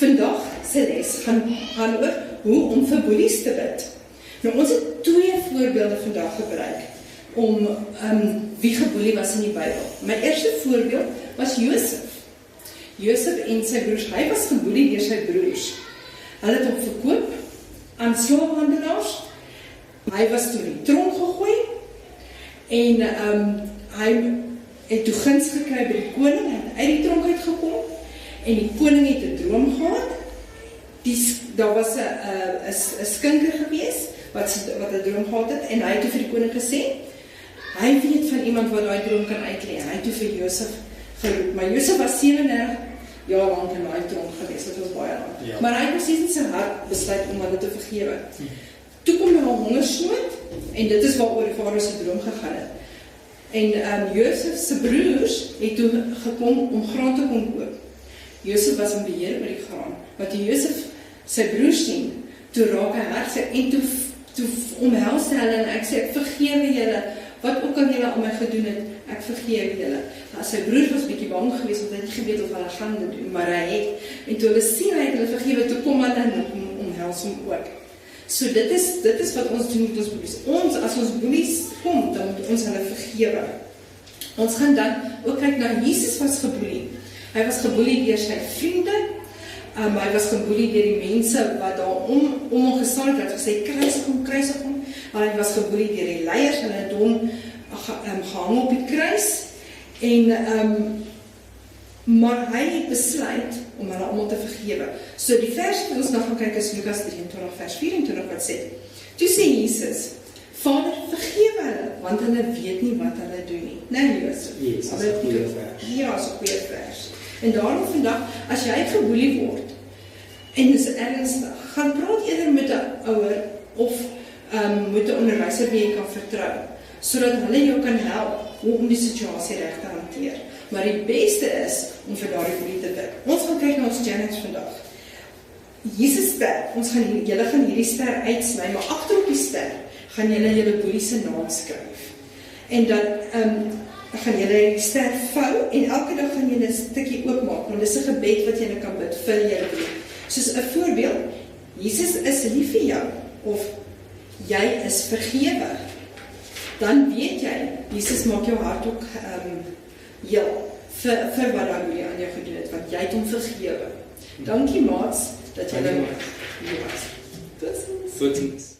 Vandag se les gaan oor hoe om vir boelies te bid. Nou, ons het 2 voorbeelde vandag gebruik om wie geboelie was in die Bybel. My eerste voorbeeld was Josef. Josef en sy broers, hy was geboelie deur sy broers. Hulle het hom verkoop aan slaafhandelaars. Hy was toe in die tronk gegooi en hy het toe guns gekry by die koning, hy het uit die tronk uitgekom. En die koning het 'n droom gehad. Daar was 'n skinker gewees wat 'n droom gehad het en hy het toe vir die koning gesê, hy weet van iemand wat daai droom kan uitlei. Hy het toe vir Josef geroep, maar Josef was 37 jaar lank in daai tronk gewees, dit was baie lank. Ja. Maar hy het presies in sy hart besluit om hulle te vergewe. Toe kom daar 'n hongersnood en dit is waaroor die farao se droom gegaan het. En Josef se broers het toe gekom om graan te kom koop. Josef was in beheer oor die graan. Wat Josef sy broers sien, toe raak hy hartseer en toe omhels hulle en ek sê, ek vergewe julle, wat ook al julle aan my gedoen het, ek vergewe julle. Nou, sy broers was bietjie bang geweest, want hy het nie geweet of hulle gaan dit doen, maar hy het. En toe hulle sien hy het hulle vergewe, toe kom hulle en omhels hom ook. So dit is wat ons doen met ons boelies. As ons boelies kom, dan moet ons hulle vergewe. Ons gaan dan ook kyk na Jesus was geboelie. Hy was geboelie deur sy vriende, hy was geboelie deur die mense wat daar om hom gestaan het, wat gesê, kruisig hom, hy was geboelie deur die leiers, hulle het hom gehang op die kruis, en maar hy het besluit om hulle almal te vergewe. So die vers wat ons nou gaan kyk is Lukas 23 vers 24 wat sê, toe sê Jesus, Vader, vergewe hulle, want hulle weet nie wat hulle doen nie. Nee, Josef. Yes, dat is 'n goeie vers. Ja, dat is 'n goeie vers. En daarom vandag, as jy geboelie word, en dis ernstig, gaan praat eerder met 'n ouer, of met 'n onderwyser wie jy kan vertrou, sodat hulle jou kan help, hoe om die situasie reg te hanteer. Maar die beste is, om vir daardie boelie te bid. Ons gaan kyk na ons challenge vandag. Jesus ster, julle gaan hierdie ster uitsny, maar agter op die ster, gaan julle boelie se naam skryf. En dan gaan julle die ster vou, en elke dag gaan julle 'n stukkie oopmaak, want dis 'n gebed wat julle kan bid vir julle boelie. Soos 'n voorbeeld, Jesus is lief vir jou, of jy is vergewe. Dan weet jy, Jesus maak jou hart ook heel, vir wat daai boelie aan jou gedoen het, want jy het hom vergewe. Dankie maats, dat julle hier was. Tot ziens.